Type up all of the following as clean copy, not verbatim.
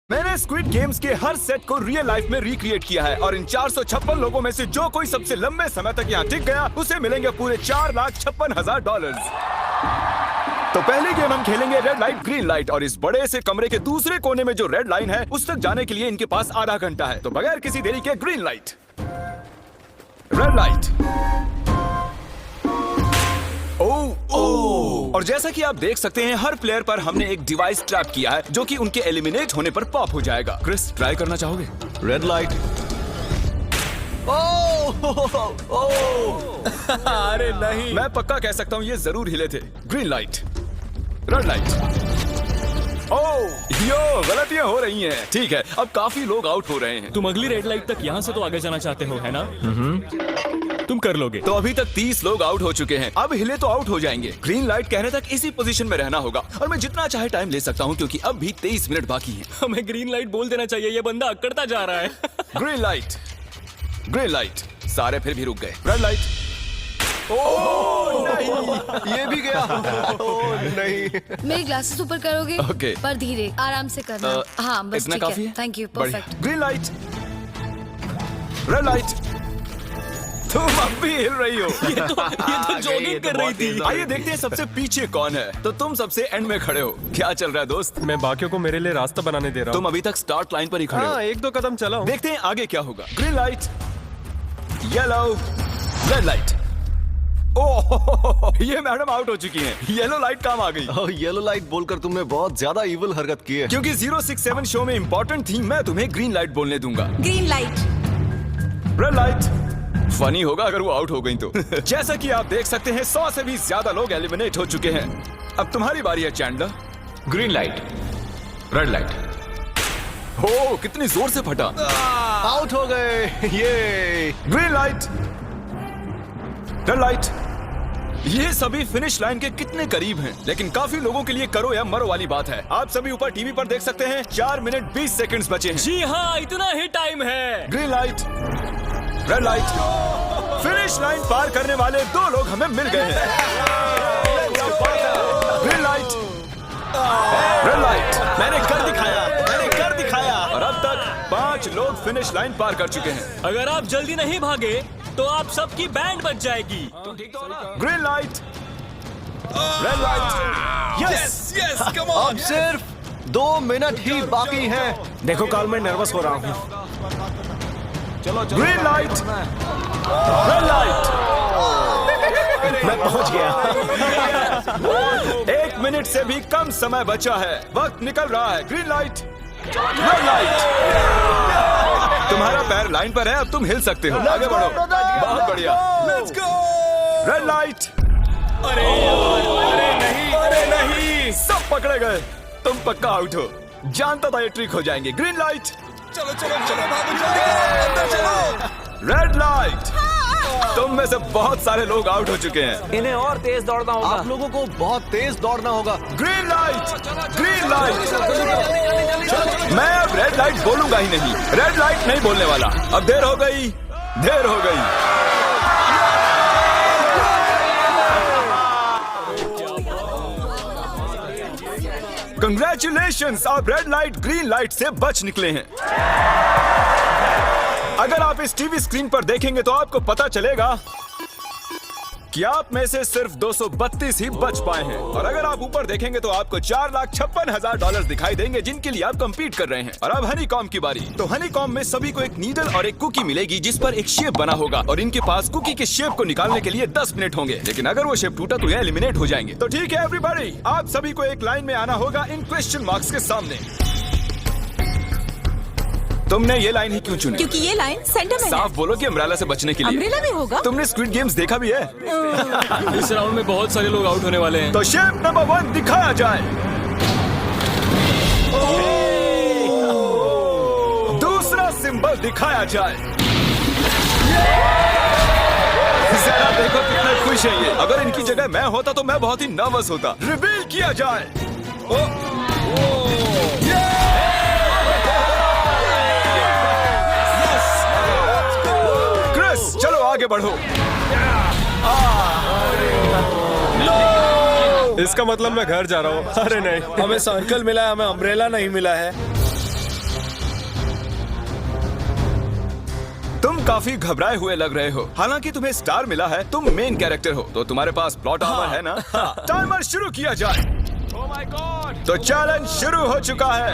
मैंने squid games के हर set को रियल लाइफ में रिक्रिएट किया है और इन 456 लोगों में से जो कोई सबसे लंबे समय तक यहाँ टिक गया उसे मिलेंगे पूरे $4,56,000। तो पहली गेम हम खेलेंगे रेड लाइट ग्रीन लाइट और इस बड़े से कमरे के दूसरे कोने में जो रेड लाइन है उस तक जाने के लिए इनके पास आधा घंटा है। तो बगैर किसी देरी के ग्रीन लाइट, रेड लाइट। और जैसा कि आप देख सकते हैं हर प्लेयर पर हमने एक डिवाइस ट्रैप किया है जो कि उनके एलिमिनेट होने पर पॉप हो जाएगा। क्रिस, ट्राई करना चाहोगे? Red light. अरे नहीं, मैं पक्का कह सकता हूँ ये जरूर हिले थे। Green light, red light. Yo, गलतियां हो रही हैं। ठीक है, अब काफी लोग आउट हो रहे हैं। तुम अगली रेड लाइट तक यहाँ से तो आगे जाना चाहते हो, है ना? तुम कर लोगे। तो अभी तक 30 लोग आउट हो चुके हैं। अब हिले तो आउट हो जाएंगे। ग्रीन लाइट कहने तक इसी पोजीशन में रहना होगा और मैं जितना चाहे टाइम ले सकता हूँ क्योंकि अब भी 23 मिनट बाकी हैं। हमें ग्रीन लाइट बोल देना चाहिए, ये बंदा अकड़ता जा रहा है। Green light, green light. सारे फिर भी रुक गए। Red light. नहीं, ये भी गया। नहीं, मेरी ग्लासेस ऊपर करोगे? ओके। पर धीरे, आराम से करना। हाँ, बस इतना ठीक काफी है। है? थैंक यू, बढ़िया। Perfect. Green light, red light. तुम अब भी हिल रही हो। ये तो जॉगिंग कर रही थी। आइए देखते हैं सबसे पीछे कौन है। तो तुम सबसे एंड में खड़े हो। क्या चल रहा है दोस्त? मैं बाकियों को मेरे लिए रास्ता बनाने दे रहा हूँ। तुम अभी तक स्टार्ट लाइन पर ही खड़े हो। हाँ, एक दो कदम चला हूँ। देखते हैं आगे क्या होगा। Green light, yellow, red light. Oh, ये मैडम आउट हो चुकी हैं। येलो लाइट काम आ गई। येलो लाइट बोलकर तुमने बहुत ज्यादा इविल हरकत की है। क्योंकि 067 शो में इंपॉर्टेंट थी, मैं तुम्हें ग्रीन लाइट बोलने दूंगा। Green light. Red light. Funny होगा अगर वो आउट हो गई तो। जैसा कि आप देख सकते हैं 100 से भी ज्यादा लोग एलिमिनेट हो चुके हैं। अब तुम्हारी बारी है Chandler. Green light, red light. हो, कितनी जोर से फटा। आउट हो गए। ये ग्रीन लाइट, रेड लाइट। ये सभी फिनिश लाइन के कितने करीब हैं, लेकिन काफी लोगों के लिए करो या मरो वाली बात है। आप सभी ऊपर टीवी पर देख सकते हैं 4 मिनट 20 सेकंड्स बचे हैं। जी हाँ, इतना ही टाइम है। Green light, red light. Finish line पार करने वाले 2 लोग हमें मिल गए हैं। Green light, red light. मैंने कर दिखाया, मैंने कर दिखाया। और अब तक 5 लोग फिनिश लाइन पार कर चुके हैं। अगर आप जल्दी नहीं भागे तो आप सबकी बैंड बच जाएगी। Green light, red light. Yes, yes, come on. अब सिर्फ 2 मिनट ही बाकी हैं। देखो काल, मैं नर्वस हो रहा हूँ। Green light, red light. मैं पहुंच गया। 1 मिनट से भी कम समय बचा है। वक्त निकल रहा है। Green light, red light. तुम्हारा पैर लाइन पर है, अब तुम हिल सकते हो। आगे बढ़ो। बहुत बढ़िया। Let's go. Red light. अरे नहीं, अरे नहीं। सब पकड़े गए। तुम पक्का आउट हो। जानता था ये ट्रिक हो जाएंगे। Green light. चलो चलो चलो, अंदर चलो। Red light. तुम में से बहुत सारे लोग आउट हो चुके हैं। इन्हें और तेज दौड़ना होगा। आप लोगों को बहुत तेज दौड़ना होगा। Green light, green light. मैं अब रेड लाइट बोलूंगा ही नहीं। रेड लाइट नहीं बोलने वाला। अब देर हो गई, देर हो गई। कंग्रेचुलेशंस, आप रेड लाइट ग्रीन लाइट से बच निकले हैं। अगर आप इस टीवी स्क्रीन पर देखेंगे तो आपको पता चलेगा कि आप में से सिर्फ 232 ही बच पाए हैं। और अगर आप ऊपर देखेंगे तो आपको $4,56,000 दिखाई देंगे जिनके लिए आप कंपीट कर रहे हैं। और अब हनी कॉम की बारी। तो हनी कॉम में सभी को एक नीडल और एक कुकी मिलेगी जिस पर एक शेप बना होगा और इनके पास कुकी के शेप को निकालने के लिए 10 मिनट होंगे। लेकिन अगर वो शेप टूटा तो ये एलिमिनेट हो जाएंगे। तो ठीक है एवरीबॉडी, आप सभी को एक लाइन में आना होगा इन क्वेश्चन मार्क्स के सामने। तुमने ये लाइन ही क्यों चुनी? क्योंकि ये लाइन सेंटर में साफ बोलो कि अम्ब्रेला से बचने के लिए। अम्ब्रेला भी होगा। तुमने स्क्विड गेम्स देखा भी है? इस राउंड में बहुत सारे लोग आउट होने वाले हैं। तो शेप नंबर 1 दिखाया जाए। दूसरा सिंबल दिखाया जाए। जरा देखो कितने खुश है ये। अगर इनकी जगह मैं होता तो मैं बहुत ही नर्वस होता। रिवील किया जाए। क्रिस, चलो आगे बढ़ो। इसका मतलब मैं घर जा रहा हूँ। अरे नहीं, हमें सर्कल मिला है, हमें अम्ब्रेला नहीं मिला है। तुम काफी घबराए हुए लग रहे हो। हालांकि तुम्हें स्टार मिला है, तुम मेन कैरेक्टर हो, तो तुम्हारे पास प्लॉट आर्मर है ना? टाइमर शुरू किया जाए। तो चैलेंज शुरू हो चुका है।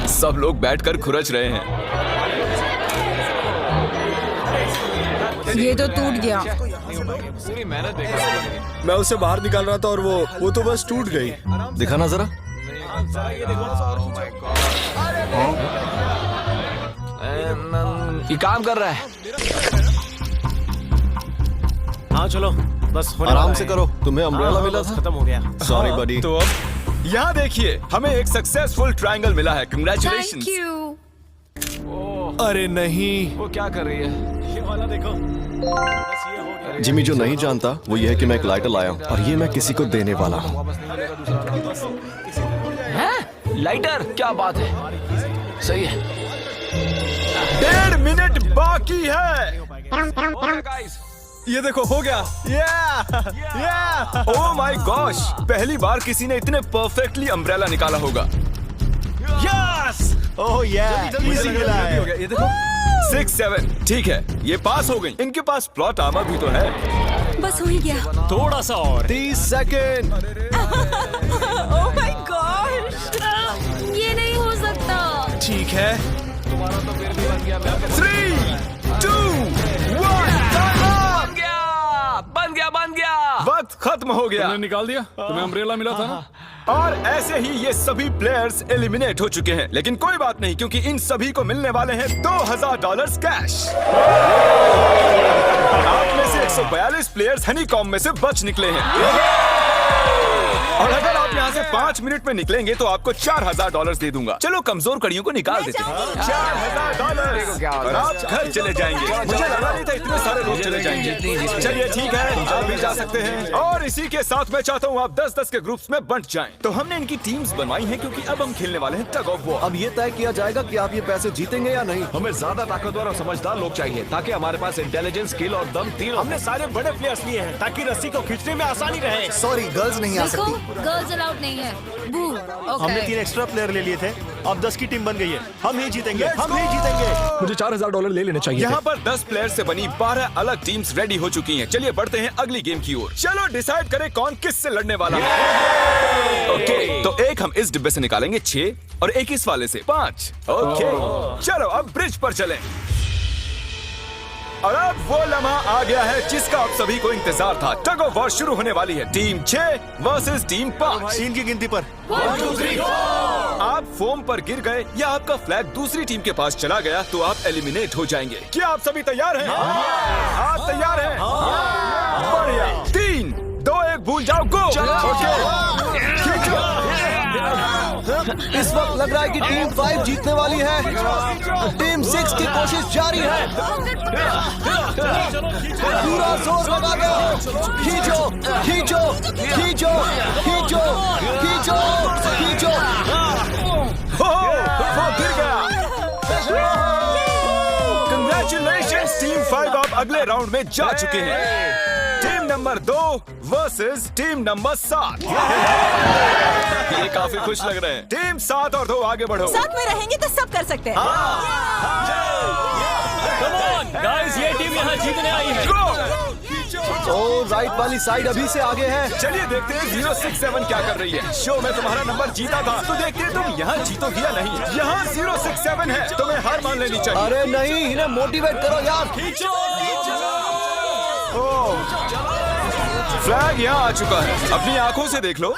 सब लोग बैठकर खुरच रहे हैं। ये तो टूट गया। मैं उसे बाहर निकाल रहा था और वो तो बस टूट गई। दिखाना जरा। ये काम कर रहा है। हाँ चलो, बस होने आराम वाला से है। करो, तुम्हें अम्ब्रेला मिला था? खत्म हो गया। सॉरी बडी। तो अब यहाँ देखिए, हमें एक सक्सेसफुल ट्रायंगल मिला है। Thank congratulations. यू। अरे नहीं, वो क्या कर रही है? ये वाला देखो। बस ये हो गया। जिमी जो नहीं जानता वो ये है कि मैं एक लाइटर लाया हूँ और ये मैं किसी को देने वाला हूँ। लाइटर? क्या बात है, सही है। 1.5 मिनट बाकी है। ये देखो, हो गया। ओह माय गॉश, पहली बार किसी ने इतने परफेक्टली अम्ब्रेला निकाला होगा। यस! ओह इजी मिला है। ये देखो। 6, 7, ठीक है, ये पास हो गई। इनके पास प्लॉट आर्मर भी तो है। बस हो ही गया। थोड़ा सा और। 30 सेकेंड। ओह माय गॉड, ये नहीं हो सकता। ठीक है। 3, 2, 1, बन गया। वक्त खत्म हो गया। तुमने निकाल दिया? तुम्हें अम्ब्रेला मिला था ना? और ऐसे ही ये सभी प्लेयर्स एलिमिनेट हो चुके हैं। लेकिन कोई बात नहीं, क्योंकि इन सभी को मिलने वाले हैं $2000 कैश। आप में से 142 प्लेयर्स हनीकॉम में से बच निकले हैं। और अगर आप यहाँ से 5 मिनट में निकलेंगे तो आपको $4000 दे दूंगा। चलो कमजोर कड़ियों को निकाल देते हैं। $4000 और आप घर चले जाएंगे। मुझे लगा नहीं था इतने सारे लोग चले जाएंगे। चलिए ठीक है, आप भी जा सकते हैं। और इसी के साथ मैं चाहता हूँ आप 10-10 के ग्रुप्स में बंट जाएं। तो हमने इनकी टीम्स बनवाई हैं क्योंकि अब हम खेलने वाले हैं टग ऑफ वॉर। अब ये तय किया जाएगा कि आप ये पैसे जीतेंगे या नहीं। हमें ज्यादा ताकतवर और समझदार लोग चाहिए ताकि हमारे पास इंटेलिजेंस, स्किल और दम तीनों। हमने सारे बड़े प्लेयर्स लिए हैं ताकि रस्सी को खींचने में आसानी रहे। सॉरी, गर्ल्स नहीं आ देखो, सकती। गर्ल्स अलाउड नहीं है। बू। हमने 3 एक्स्ट्रा प्लेयर ले लिए थे। अब 10 की टीम बन गई है। हम ही जीतेंगे, हम ही जीतेंगे। मुझे $4000 ले लेने चाहिए। यहाँ पर 10 प्लेयर से बनी 12 अलग टीम्स रेडी हो चुकी हैं। चलिए बढ़ते हैं अगली गेम की ओर। चलो डिसाइड करें कौन किस से लड़ने वाला है। ओके, तो एक हम इस डिब्बे से निकालेंगे 6 और एक इस वाले से 5। ओके, चलो अब ब्रिज पर चलें। और अब वो लम्हा आ गया है जिसका आप सभी को इंतजार था। टग ऑफ वॉर शुरू होने वाली है। Team 6 versus team 5। 3 की गिनती पर। 1, 2, 3, 4। आप फोम पर गिर गए या आपका फ्लैग दूसरी टीम के पास चला गया तो आप एलिमिनेट हो जाएंगे। क्या आप सभी तैयार हैं? आप तैयार हैं? बढ़िया। 3, 2, 1 भूल जाओ, गो। इस वक्त लग रहा है कि टीम 5 जीतने वाली है। टीम 6 की कोशिश जारी है। पूरा जोर लगा दो। खींचो, खींचो, खींचो, खींचो, खींचो, खींचो। वो गिर गया। कंग्रेचुलेशंस टीम 5, आप अगले राउंड में जा चुके हैं। Team number 2 versus team number 7। ये काफी खुश लग रहे हैं। टीम 7 और 2 आगे बढ़ो। साथ में रहेंगे तो सब कर सकते हैं। Come on, guys, ये टीम यहाँ जीतने आई है। ओ, राइट वाली साइड अभी से आगे है। चलिए देखते हैं 067 क्या कर रही है। शो में तुम्हारा नंबर जीता था तो देखते हैं तुम यहाँ जीतोगी या नहीं। यहाँ 067 है, तुम्हें हार मान लेनी चाहिए। अरे नहीं, इन्हें मोटिवेट करो यार। फ्लैग यहाँ आ चुका है, अपनी आंखों से देख लो।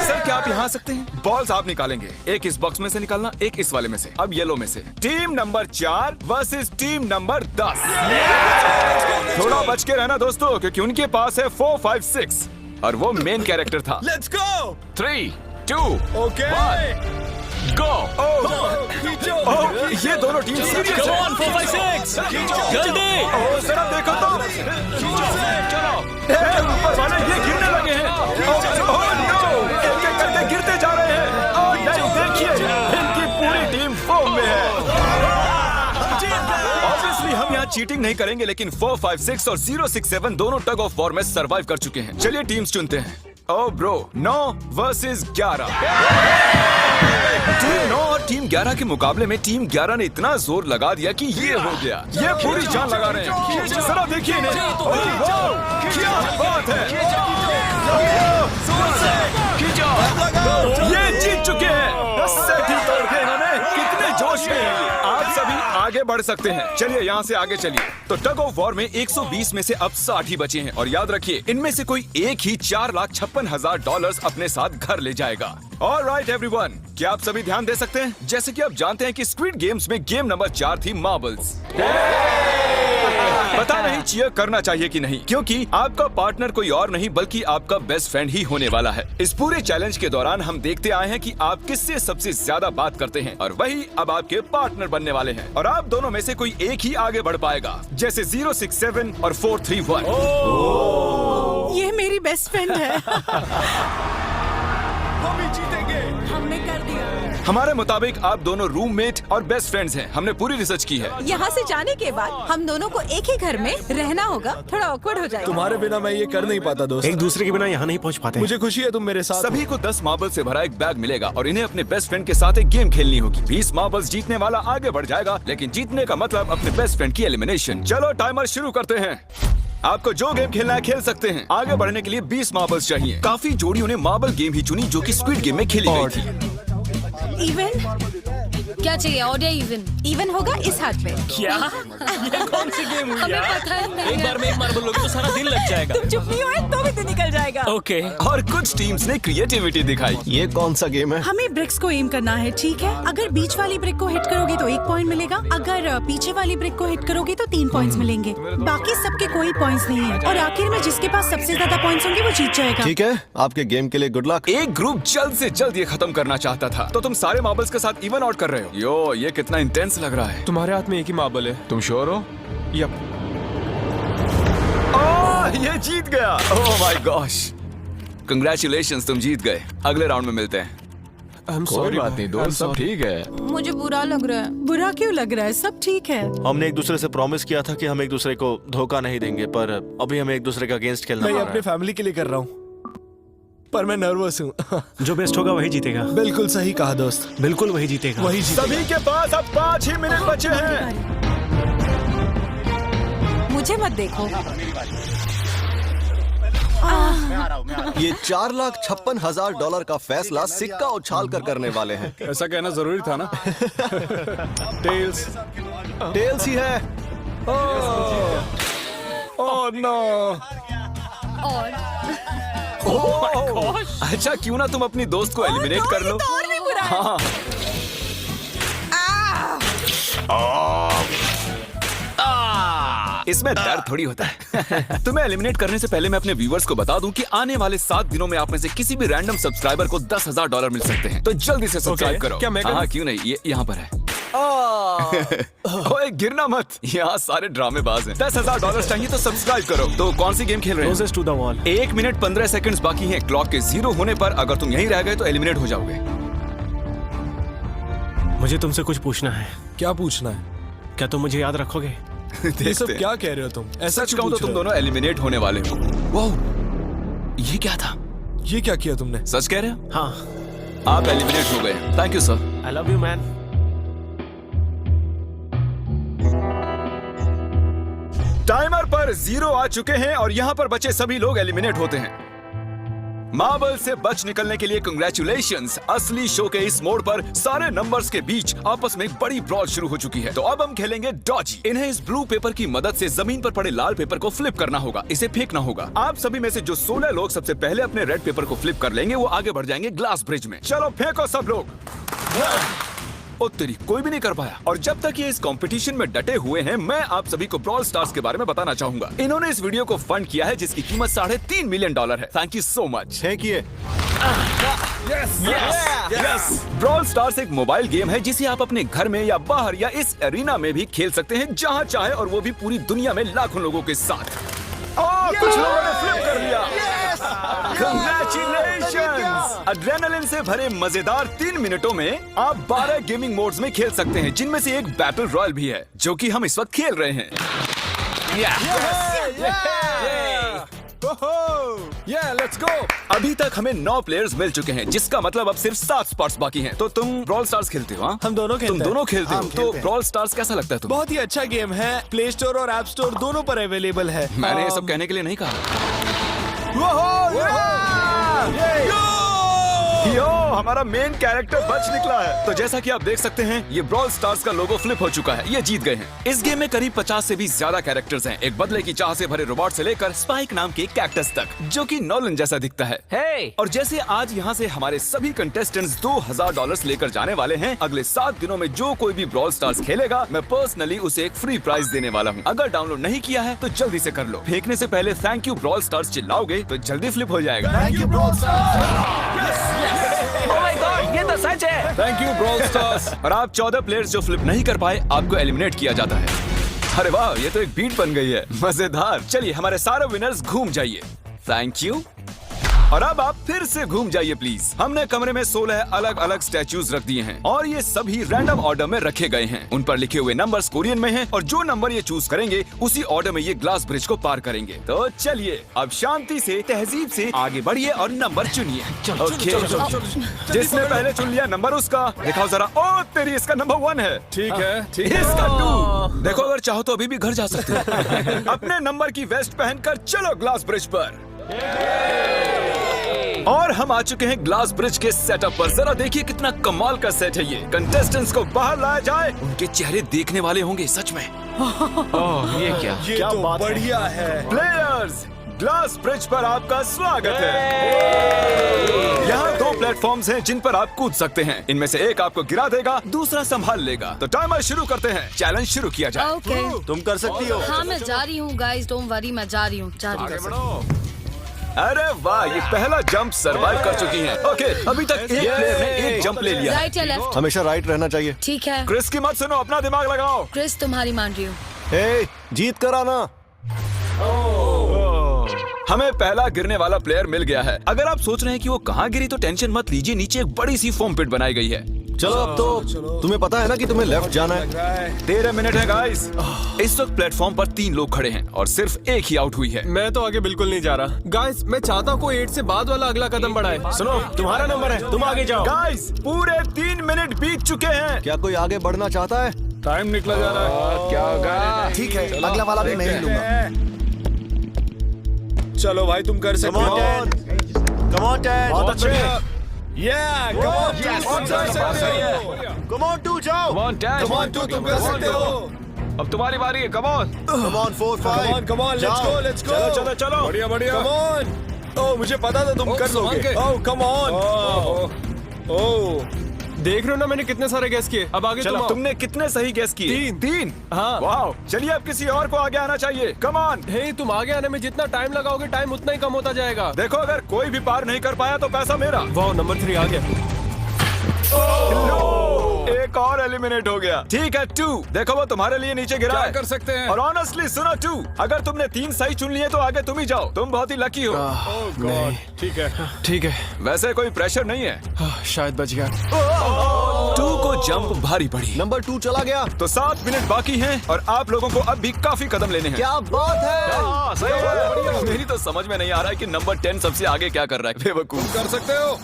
सर क्या आप यहाँ आ सकते हैं? बॉल्स आप निकालेंगे, एक इस बॉक्स में से निकालना, एक इस वाले में से। अब येलो में से। Team number 4 versus team number 10। थोड़ा बच के रहना दोस्तों, क्योंकि उनके पास है 4, 5, 6 और वो मेन कैरेक्टर था। Let's go. 3, 2, ओके। 1 गो। ये दोनों टीम सीरियस Come है। on, 4, 5, 6, जल्दी। जरा देखो तो। ऊपर वाले ये गिरने लगे हैं। एक-एक करके गिरते जा रहे हैं। और नहीं, देखिए इनकी पूरी टीम फॉर्म में है। ऑब्वियसली हम यहाँ चीटिंग नहीं करेंगे, लेकिन 4, 5, 6 और 067 दोनों टग ऑफ वॉर में सरवाइव कर चुके हैं। चलिए टीम्स चुनते हैं। ओ ब्रो, 9 वर्सेस 11। टीम 9 और टीम 11 के मुकाबले में टीम 11 ने इतना जोर लगा दिया कि ये हो गया। ये पूरी जान लगा रहे हैं। जरा देखिए इन्हें। ओह, वाह, क्या बात है। ये जीत चुके हैं। सेट ही तोड़ के इन्होंने। कितने जोश में हैं। आप सभी आगे बढ़ सकते हैं। चलिए यहाँ से आगे चलिए। तो टग ऑफ वॉर में 120 में से अब 60 ही बचे हैं और याद रखिए इनमें से कोई एक ही $4,56,000 अपने साथ घर ले जाएगा। ऑलराइट एवरीवन, क्या आप सभी ध्यान दे सकते हैं? जैसे कि आप जानते हैं कि स्क्विड गेम्स में गेम नंबर 4 थी मार्बल्स। पता नहीं चीयर करना चाहिए कि नहीं, क्योंकि आपका पार्टनर कोई और नहीं बल्कि आपका बेस्ट फ्रेंड ही होने वाला है। इस पूरे चैलेंज के दौरान हम देखते आए हैं कि आप किससे सबसे ज्यादा बात करते हैं और वही अब आपके पार्टनर बनने वाले हैं और आप दोनों में से कोई एक ही आगे बढ़ पाएगा, जैसे 067 और 431। ये मेरी बेस्ट फ्रेंड है। हम ही जीतेंगे। हमने कर दिया। हमारे मुताबिक आप दोनों रूममेट और बेस्ट फ्रेंड्स हैं। हमने पूरी रिसर्च की है। यहाँ से जाने के बाद हम दोनों को एक ही घर में रहना होगा। थोड़ा ऑकवर्ड हो जाएगा। तुम्हारे बिना मैं ये कर नहीं पाता दोस्त। एक दूसरे के बिना यहाँ नहीं पहुँच पाते। मुझे खुशी है तुम मेरे साथ। सभी को 10 मार्बल से भरा एक बैग मिलेगा और इन्हें अपने बेस्ट फ्रेंड के साथ एक गेम खेलनी होगी। 20 मार्बल्स जीतने वाला आगे बढ़ जाएगा, लेकिन जीतने का मतलब अपने बेस्ट फ्रेंड की एलिमिनेशन। चलो टाइमर शुरू करते हैं। आपको जो गेम खेलना है खेल सकते हैं। आगे बढ़ने के लिए 20 मार्बल्स चाहिए। काफी जोड़ियों ने मार्बल गेम ही चुनी जो कि स्क्विड गेम में खेली गई थी। इवन क्या चाहिए? ऑड या इवन? इवन होगा इस हाथ में। क्या? ये कौन सी गेम हुई हमें यार? पता है नहीं। एक बार में एक मार्बल लोगे तो सारा दिन लग जाएगा। तुम चुप नहीं हुए तो भी तो निकल जाएगा। ओके। और कुछ टीम्स ने क्रिएटिविटी दिखाई। ये कौन सा गेम है? हमें ब्रिक्स को एम करना है, ठीक है? अगर बीच वाली ब्रिक को हिट करोगे तो 1 पॉइंट मिलेगा। अगर पीछे वाली ब्रिक को हिट करोगे तो 3 पॉइंट्स मिलेंगे। बाकी सबके कोई पॉइंट्स नहीं है और आखिर में जिसके पास सबसे ज्यादा पॉइंट्स होंगे वो जीत जाएगा। ठीक है, आपके गेम के लिए गुड लक। एक ग्रुप जल्द से जल्द ये खत्म करना चाहता था, तो तुम सारे मार्बल्स के साथ इवन आउट कर रहे हो। यो, ये कितना इंटेंस लग रहा है। तुम्हारे हाथ में एक ही मार्बल है। तुम श्योर हो? यप। ये जीत गया। ओह माय गॉश, कांग्रेचुलेशंस, तुम जीत गए। अगले राउंड में मिलते हैं। कोई बात नहीं दोस्त, सब ठीक है। मुझे बुरा लग रहा है। बुरा क्यों लग रहा है? सब ठीक है। हमने एक दूसरे से प्रॉमिस किया था कि हम एक दूसरे को धोखा नहीं देंगे, पर अभी हमें एक दूसरे का अगेंस्ट खेलना मैं पड़ ये रहा अपनी है। फैमिली के लिए कर रहा हूँ, पर मैं नर्वस हूँ। जो बेस्ट होगा वही जीतेगा। बिल्कुल सही कहा दोस्त, बिल्कुल वही जीतेगा। वही जीतेगा। सभी के पास अब 5 ही मिनट बचे हैं। मुझे मत देखो। ये $4,56,000 का फैसला सिक्का उछाल कर करने वाले हैं। ऐसा कहना जरूरी था ना। टेल्स। टेल्स ही है। Oh no. और अच्छा, क्यों ना तुम अपनी दोस्त को एलिमिनेट कर लो। तो और भी बुरा है। हाँ। इसमें दर्द थोड़ी होता है। तुम्हें एलिमिनेट करने से पहले मैं अपने व्यूवर्स को बता दूं कि आने वाले 7 दिनों में आप में से किसी भी रैंडम सब्सक्राइबर को $10,000 मिल सकते हैं। तो जल्दी से सब्सक्राइब करो। क्या मैं करूं? हाँ, क्यों नहीं, ये यहाँ पर है। ओए, गिरना मत, यहाँ सारे ड्रामेबाज हैं। $10,000 चाहिए तो सब्सक्राइब करो। तो कौन सी गेम खेल रहे हैं? Closest to the wall। 1 minute 15 seconds बाकी हैं। क्लॉक के 0 होने पर अगर तुम यहीं रह गए तो एलिमिनेट हो जाओगे। मुझे तुमसे कुछ पूछना है। क्या पूछना है? क्या तुम मुझे याद रखोगे? ये सब क्या कह रहे हो तुम? ऐसा सच क्यों कहूं तो पूछ तुम रहे हो? दोनों एलिमिनेट होने वाले हो। वाह, ये क्या था? ये क्या किया तुमने? सच कह रहे हो? हाँ। आप एलिमिनेट हो गए। Thank you sir. I love you man. Timer पर 0 आ चुके हैं और यहाँ पर बचे सभी लोग एलिमिनेट होते हैं। मार्बल से बच निकलने के लिए कांग्रेचुलेशंस। असली शो के इस मोड़ पर सारे नंबर्स के बीच आपस में एक बड़ी ब्रॉल शुरू हो चुकी है। तो अब हम खेलेंगे डॉजी। इन्हें इस ब्लू पेपर की मदद से जमीन पर पड़े लाल पेपर को फ्लिप करना होगा। इसे फेंकना होगा। आप सभी में से जो 16 लोग सबसे पहले अपने रेड पेपर को फ्लिप कर लेंगे वो आगे बढ़ जाएंगे ग्लास ब्रिज में। चलो फेंको सब लोग। ओ तेरी, कोई भी नहीं कर पाया। और जब तक ये इस कंपटीशन में डटे हुए हैं, मैं आप सभी को ब्रॉल स्टार्स के बारे में बताना चाहूंगा। इन्होंने इस वीडियो को फंड किया है जिसकी कीमत $3.5 मिलियन है। Thank you so much. Thank you. Yes. Brawl stars एक मोबाइल गेम है जिसे आप अपने घर में या बाहर या इस एरिना में भी खेल सकते हैं, जहां चाहे, और वो भी पूरी दुनिया में लाखों लोगों के साथ। कुछ लोगों ने फ्लिप कर लिया। Congratulations! एड्रेनलिन से भरे मजेदार 3 मिनटों में आप 12 गेमिंग मोड्स में खेल सकते हैं, जिनमें से एक बैटल रॉयल भी है, जो कि हम इस वक्त खेल रहे हैं। Let's go. अभी तक हमें 9 प्लेयर्स मिल चुके हैं, जिसका मतलब अब सिर्फ 7 स्पॉट्स बाकी हैं। तो तुम ब्रॉल स्टार्स खेलते हो? हाँ, हम दोनों खेलते तुम हैं। दोनों खेलते हो? हम तो खेलते हैं। ब्रॉल स्टार्स कैसा लगता है तुम्हें? बहुत ही अच्छा गेम है, प्ले स्टोर और ऐप स्टोर दोनों पर अवेलेबल है। मैंने ये सब कहने के लिए नहीं कहा। यो, हमारा मेन कैरेक्टर बच निकला है। तो जैसा कि आप देख सकते हैं, ये ब्रॉल स्टार्स का लोगो फ्लिप हो चुका है। ये जीत गए हैं। इस गेम में करीब 50 से भी ज्यादा कैरेक्टर्स हैं। एक बदले की चाह से भरे रोबोट से लेकर स्पाइक नाम के कैक्टस तक, जो कि नॉलन जैसा दिखता है। और जैसे आज यहाँ से हमारे सभी कंटेस्टेंट्स $2000 लेकर जाने वाले हैं, अगले 7 दिनों में जो कोई भी ब्रॉल स्टार्स खेलेगा, मैं पर्सनली उसे एक फ्री प्राइज देने वाला हूँ। अगर डाउनलोड नहीं किया है तो जल्दी से कर लो। फेंकने से पहले थैंक यू ब्रॉल स्टार्स चिल्लाओगे तो जल्दी फ्लिप हो जाएगा। Thank you brawl stars. ये तो सच है। Thank you brawl stars. और आप 14 प्लेयर्स जो फ्लिप नहीं कर पाए, आपको एलिमिनेट किया जाता है। अरे वाह, ये तो एक बीट बन गई है, मजेदार। चलिए हमारे सारे विनर्स घूम जाइए। Thank you. और अब आप फिर से घूम जाइए प्लीज। हमने कमरे में 16 अलग अलग स्टैचूज रख दिए हैं और ये सभी रैंडम ऑर्डर में रखे गए हैं। उन पर लिखे हुए नंबर्स कोरियन में हैं और जो नंबर ये चूज करेंगे उसी ऑर्डर में ये ग्लास ब्रिज को पार करेंगे। तो चलिए अब शांति से, तहजीब से आगे बढ़िए और नंबर चुनिए। ओके, जिसने पहले चुन लिया नंबर उसका दिखाओ जरा। ओ तेरी, इसका नंबर 1 है। ठीक है, इसका 2। देखो, अगर चाहो तो अभी भी घर जा सकते हो। अपने नंबर की वेस्ट पहनकर चलो ग्लास ब्रिज पर। और हम आ चुके हैं ग्लास ब्रिज के सेटअप पर। जरा देखिए कितना कमाल का सेट है ये। कंटेस्टेंट्स को बाहर लाया जाए, उनके चेहरे देखने वाले होंगे सच में। ये क्या? ये तो बढ़िया है। प्लेयर्स, ग्लास ब्रिज पर आपका स्वागत है। यहाँ 2 प्लेटफॉर्म्स हैं जिन पर आप कूद सकते हैं। इनमें से एक आपको गिरा देगा, दूसरा संभाल लेगा। तो टाइमर शुरू करते हैं। चैलेंज शुरू किया जाए। ओके, तुम कर सकती हो। हाँ मैं जा रही हूँ गाइस, डोंट वरी, मैं जा रही हूँ। अरे वाह, ये पहला जंप सरवाइव कर चुकी हैं। ओके, अभी तक एक प्लेयर ने एक जंप ले लिया है। राइट या लेफ्ट? हमेशा राइट रहना चाहिए। ठीक है क्रिस की मत सुनो, अपना दिमाग लगाओ। क्रिस, तुम्हारी मान रही हूँ। ए, जीत कर आना। हमें पहला गिरने वाला प्लेयर मिल गया है। अगर आप सोच रहे हैं कि वो कहाँ गिरी तो टेंशन मत लीजिए, नीचे एक बड़ी सी फोम पिट बनाई गई है। चलो अब तो तुम्हें पता है ना कि तुम्हें लेफ्ट जाना है। 13 मिनट है गाइस। इस वक्त प्लेटफॉर्म पर 3 लोग खड़े हैं और सिर्फ एक ही आउट हुई है। मैं तो आगे बिल्कुल नहीं जा रहा। गाइस, मैं चाहता हूँ कोई 8 से बाद वाला अगला कदम बढ़ाए। सुनो, तुम्हारा नंबर है, तुम आगे जाओ। गाइस, पूरे 3 मिनट बीत चुके हैं। क्या कोई आगे बढ़ना चाहता है? टाइम निकला जा रहा है। क्या होगा? ठीक है, अगला वाला भी मैं ही लूंगा। चलो भाई, तुम कर सकते हो। Come on ten. बहुत अच्छे। कम ऑन 2 जाओ। Come on, तुम कर सकते हो। अब तुम्हारी बारी है। Come on. Come on 4 5। Come on, let's go। चलो चलो। बढ़िया बढ़िया। Come on। ओह, मुझे पता था तुम कर लोगे। ओह, come on। ओह, देख रहे हो ना मैंने कितने सारे गैस किए। अब आगे तुम आओ। तुमने कितने सही गेस किए? 3। हाँ। वाह, चलिए अब किसी और को आगे आना चाहिए। Come on. हे, तुम आगे आने में जितना टाइम लगाओगे, टाइम उतना ही कम होता जाएगा। देखो, अगर कोई भी पार नहीं कर पाया तो पैसा मेरा। वाह, नंबर 3 आ गया। एक और एलिमिनेट हो गया। ठीक है 2। देखो, वो तुम्हारे लिए नीचे गिरा है। कर सकते हैं। और ऑनेस्टली सुनो 2, अगर तुमने 3 सही चुन लिए तो आगे तुम ही जाओ। तुम बहुत ही लकी हो। ठीक है, वैसे कोई प्रेशर नहीं है। शायद बच गया। 2 को जंप भारी पड़ी। नंबर 2 चला गया। तो 7 मिनट बाकी हैं और आप लोगों को अब भी काफी कदम लेने हैं। क्या बात है। सही बात है। मेरी तो समझ में नहीं आ रहा है कि नंबर 10 सबसे आगे क्या कर रहा है। बेवकूफ। कर सकते हो।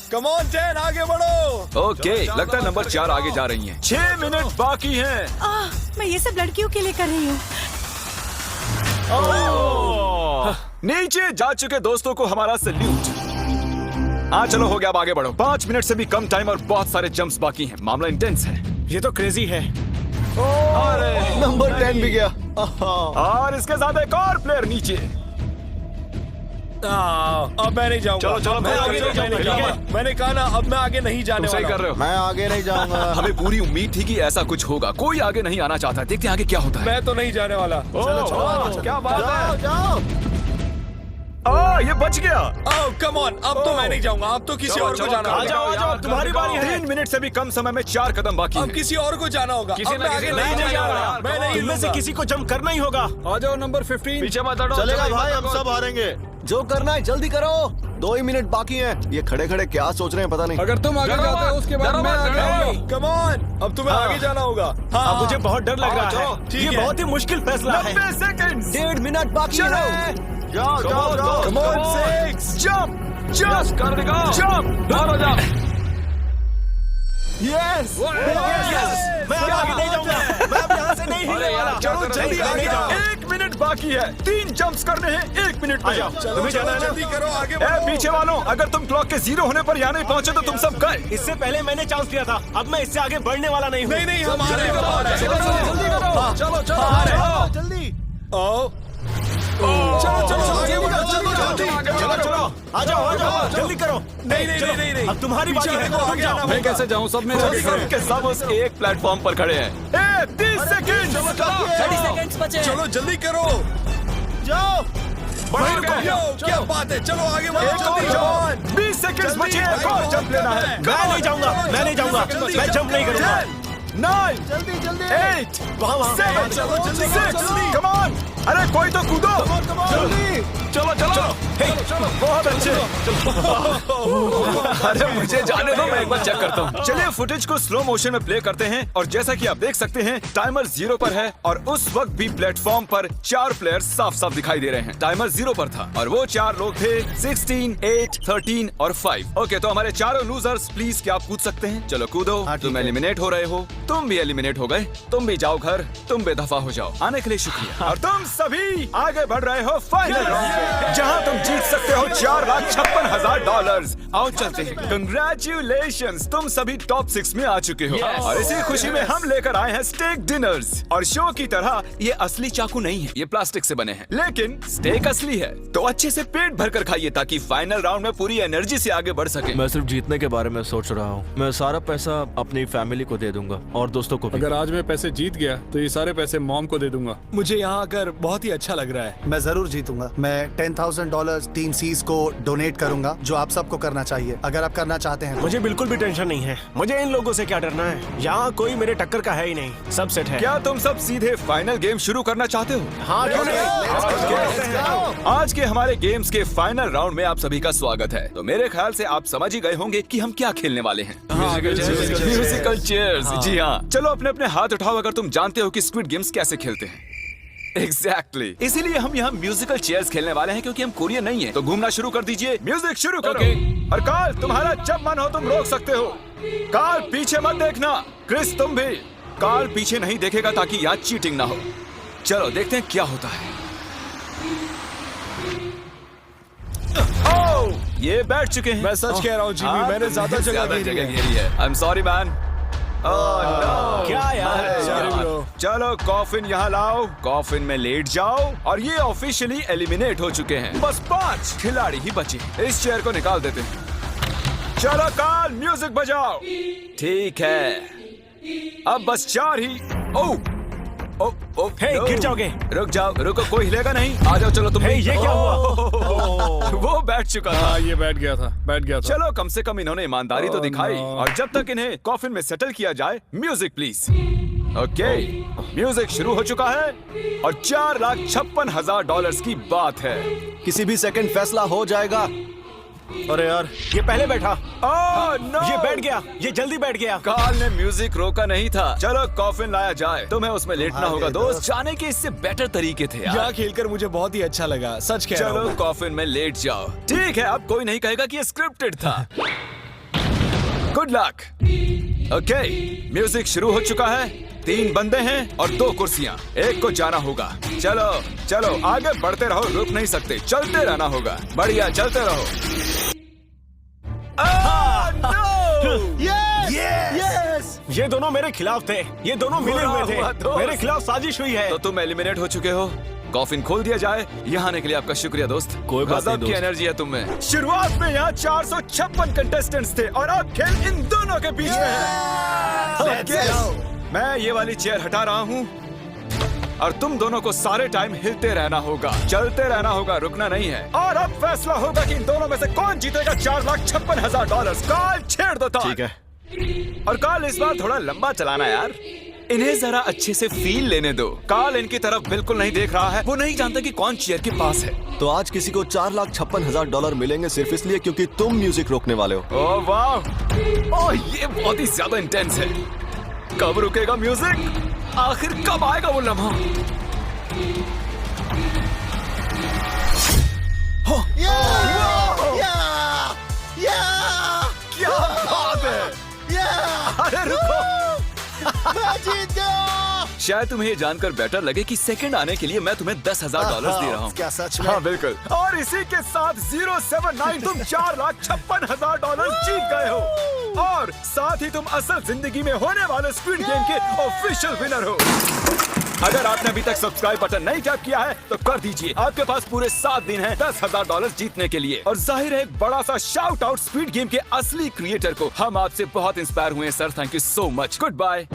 Come on 10, आगे बढ़ो। ओके, लगता है नंबर 4 आगे जा रही हैं। 6 मिनट बाकी हैं। मैं ये सब लड़कियों के लिए कर रही हूँ। नीचे जा चुके दोस्तों को हमारा सैल्यूट। हाँ चलो, हो गया, अब आगे बढ़ो। 5 मिनट से भी कम टाइम और बहुत सारे जंप्स बाकी हैं। मामला इंटेंस है। ये तो क्रेजी है। नंबर 10 भी गया। और इसके साथ एक और प्लेयर नीचे। अब मैं नहीं जाऊंगा। चलो, मैं आगे नहीं जाऊंगा। मैंने कहा ना, अब मैं आगे नहीं जाने सही वाला। कर रहे हो। मैं आगे नहीं जाऊंगा। हमें पूरी उम्मीद थी कि ऐसा कुछ होगा। कोई आगे नहीं आना चाहता। देखते हैं आगे क्या होता है। मैं तो नहीं जाने वाला। क्या बात है। जाओ। ये बच गया। ओह, कम ऑन, अब तो मैं नहीं जाऊंगा। अब तो किसी और को जाना आ होगा। जाओ, तुम्हारी बारी है। 3 मिनट से भी कम समय में 4 कदम बाकी अब हैं। किसी और को जाना होगा। किसी अब ना मैं आगे किसी नहीं नहीं जाने वाला। जाना। मैं नहीं इनमें से लूंगा। किसी को जंप करना ही होगा। आ जाओ नंबर 15। पीछे मत हटो। चलेगा चलो, भाई, मत हम हटो। सब हारेंगे। जो करना है जल्दी करो। 2 ही मिनट बाकी हैं। ये खड़े खड़े क्या सोच रहे हैं पता नहीं। अगर तुम आगे जाते हो उसके बाद मैं आगे आऊंगा। कम ऑन, अब तुम्हें आगे जाना होगा। अब मुझे बहुत डर लग रहा है। ठीक ये है। बहुत ही मुश्किल फैसला है। 90 सेकंड। 1.5 मिनट बाकी है। Come on, 6. Jump. Jump. कर दिखाओ। Jump. मारो जंप। यस मैं अब आगे नहीं जाऊंगा, मैं अब यहाँ से नहीं हिलने वाला। चलो जल्दी आ नहीं जाओ। जाऊंगा। 1 मिनट बाकी है। 3 जंप्स करने हैं 1 मिनट में। तुम्हें जाना है ना? जल्दी करो, आगे ए, बढ़ो। पीछे वालों, अगर तुम क्लॉक के 0 होने पर यहाँ नहीं पहुंचे तो तुम सब गए। इससे पहले मैंने चांस दिया था, अब मैं इससे आगे बढ़ने वाला नहीं हूँ। नहीं हम आ रहे हैं। चलो जल्दी आओ। चलो आगे बढ़ो, चलो आ जाओ जल्दी करो। नहीं अब तुम्हारी बारी है, तुम जाओ। मैं कैसे जाऊं? सब में सब के सब उस एक प्लेटफॉर्म पर खड़े हैं। 30 सेकंड। 30 सेकंड्स बचे। चलो जल्दी करो। जाओ भाई रुको, क्या बात है, चलो आगे बढ़ो जल्दी। 20 सेकंड्स बचे हैं। एक और जंप लेना है। मैं नहीं जाऊंगा, मैं जंप नहीं करूंगा। 9 जल्दी 8 वहाँ 7 चलो, जल्दी करो, 6 जल्दी। Come on. अरे कोई तो कूदो। चलो। बहुत अच्छे। अरे मुझे जाने दो, मैं एक बार चेक करता हूँ। चलिए फुटेज को स्लो मोशन में प्ले करते हैं और जैसा कि आप देख सकते हैं टाइमर 0 पर है और उस वक्त भी प्लेटफॉर्म पर 4 प्लेयर्स साफ साफ दिखाई दे रहे हैं। टाइमर 0 पर था और वो 4 लोग थे 16, 8, 13 और 5। ओके, तो हमारे चारों लूजर्स प्लीज क्या आप कूद सकते हैं? चलो कूदो। तुम एलिमिनेट हो रहे हो, तुम भी एलिमिनेट हो गए। तुम भी जाओ घर, तुम बेदफा हो जाओ। आने के लिए शुक्रिया। और तुम सभी आगे बढ़ रहे हो फाइनल राउंड में, जहां तुम जीत सकते हो $4,56,000। आओ चलते हैं। कंग्रेचुलेशंस, तुम सभी टॉप 6 में आ चुके हो। और इसी खुशी में हम लेकर आए हैं स्टेक डिनर्स। और शो की तरह ये असली चाकू नहीं है, ये प्लास्टिक से बने हैं, लेकिन स्टेक असली है। तो अच्छे से पेट भर कर खाइए ताकि फाइनल राउंड में पूरी एनर्जी से आगे बढ़ सके। मैं सिर्फ जीतने के बारे में सोच रहा हूँ। मैं सारा पैसा अपनी फैमिली को दे दूंगा और दोस्तों को भी। अगर आज मैं पैसे जीत गया तो ये सारे पैसे मॉम को दे दूंगा। मुझे यहाँ आकर बहुत ही अच्छा लग रहा है। मैं जरूर जीतूंगा। मैं $10,000 टीम सीज को डोनेट करूंगा, जो आप सबको करना चाहिए अगर आप करना चाहते हैं। मुझे बिल्कुल भी टेंशन नहीं है। मुझे इन लोगों से क्या डरना है, यहाँ कोई मेरे टक्कर का है ही नहीं। सब सेट है। क्या तुम सब सीधे फाइनल गेम शुरू करना चाहते हो? हाँ क्यों नहीं? आज के हमारे गेम्स के फाइनल राउंड में आप सभी का स्वागत है। तो मेरे ख्याल से आप समझ ही गए होंगे कि हम क्या खेलने वाले हैं। Musical chairs. जी हाँ, चलो अपने अपने हाथ उठाओ अगर तुम जानते हो कि स्क्विड गेम्स कैसे खेलते हैं। एग्जैक्टली इसीलिए हम यहाँ म्यूजिकल चेयर्स खेलने वाले हैं, क्योंकि हम कोरियन नहीं है। तो घूमना शुरू कर दीजिए, म्यूजिक शुरू करो। और कार्ल, तुम्हारा जब मन हो तुम रोक सकते हो। कार्ल पीछे मत देखना। क्रिस तुम भी। कार्ल पीछे नहीं देखेगा ताकि यहाँ चीटिंग ना हो। चलो देखते हैं क्या होता है। ओह, ये बैठ चुके हैं। मैं सच कह रहा हूँ जिमी, मैंने ज्यादा जगह घेरी है। I am sorry man. क्या यार? चलो कॉफिन यहाँ लाओ, कॉफिन में लेट जाओ। और ये ऑफिशियली एलिमिनेट हो चुके हैं। बस 5 खिलाड़ी ही बचे। इस चेयर को निकाल देते हैं। चलो कार्ल म्यूजिक बजाओ। ठीक है, अब बस 4 ही। ओह हे, गिर जाओगे। रुक जाओ, रुको, कोई हिलेगा नहीं। आ जाओ, चलो तुम। हे, ये क्या हुआ? वो बैठ चुका था। हाँ, ये बैठ गया था। चलो कम से कम इन्होंने ईमानदारी तो दिखाई। और जब तक इन्हें कॉफिन में सेटल किया जाए, म्यूजिक प्लीज। ओके, म्यूजिक शुरू हो चुका है और $4,56,000 की बात है। किसी भी सेकंड फैसला हो जाएगा। अरे यार, ये पहले बैठा। ओह नो, ये बैठ गया, ये जल्दी बैठ गया। कार्ल ने म्यूजिक रोका नहीं था। चलो कॉफिन लाया जाए। तुम्हें उसमें लेटना होगा दोस्त। जाने के इससे बेटर तरीके थे यार। यहाँ खेलकर मुझे बहुत ही अच्छा लगा, सच कह रहा हूँ। चलो कॉफिन में लेट जाओ। ठीक है, अब कोई नहीं कहेगा कि ये स्क्रिप्टेड था। Good luck. ओके, म्यूजिक शुरू हो चुका है। 3 बंदे हैं और 2 कुर्सियां। एक को जाना होगा। चलो चलो आगे बढ़ते रहो, रुक नहीं सकते, चलते रहना होगा। बढ़िया, चलते रहो। यस! ये दोनों मेरे खिलाफ थे। ये दोनों मिले हुए थे। मेरे खिलाफ साजिश हुई है। तो तुम एलिमिनेट हो चुके हो। कॉफिन खोल दिया जाए। यहाँ आने के लिए आपका शुक्रिया दोस्त। कोई बात नहीं गजब की दोस्त। एनर्जी है तुम में। शुरुआत में यहाँ 456 कंटेस्टेंट्स थे और अब खेल इन दोनों के बीच में है। Okay, मैं ये वाली चेयर हटा रहा हूँ और तुम दोनों को सारे टाइम हिलते रहना होगा, चलते रहना होगा, रुकना नहीं है। और अब फैसला होगा कि इन दोनों में से कौन जीतेगा $4,56,000। कार्ल छेड़ दो तार। ठीक है। और कार्ल इस बार थोड़ा लंबा चलाना यार। इन्हें जरा अच्छे से फील लेने दो। कार्ल इनकी तरफ बिल्कुल नहीं देख रहा है। वो नहीं जानता कि कौन चेयर के पास है। तो आज किसी को $4,56,000 मिलेंगे सिर्फ इसलिए क्योंकि तुम म्यूजिक रोकने वाले हो। ओह वाह, ओह ये बहुत ही ज्यादा इंटेंस है। कब रुकेगा म्यूजिक? आखिर कब आएगा वो लम्हा? क्या बात है? अरे रुको, मैं जीत गया। शायद तुम्हें ये जानकर बेटर लगे कि सेकंड आने के लिए मैं तुम्हें $10,000 दे रहा हूँ। क्या सच में? हाँ बिल्कुल। और इसी के साथ 079 तुम $4,56,000 जीत गए हो और साथ ही तुम असल जिंदगी में होने वाले स्क्विड गेम के ऑफिशियल विनर हो। अगर आपने अभी तक सब्सक्राइब बटन नहीं टैप किया है तो कर दीजिए। आपके पास पूरे 7 दिन हैं $10,000 जीतने के लिए। और जाहिर है एक बड़ा सा शाउट आउट स्क्विड गेम के असली क्रिएटर को। हम आपसे बहुत इंस्पायर हुए हैं sir, thank you so much. Good bye.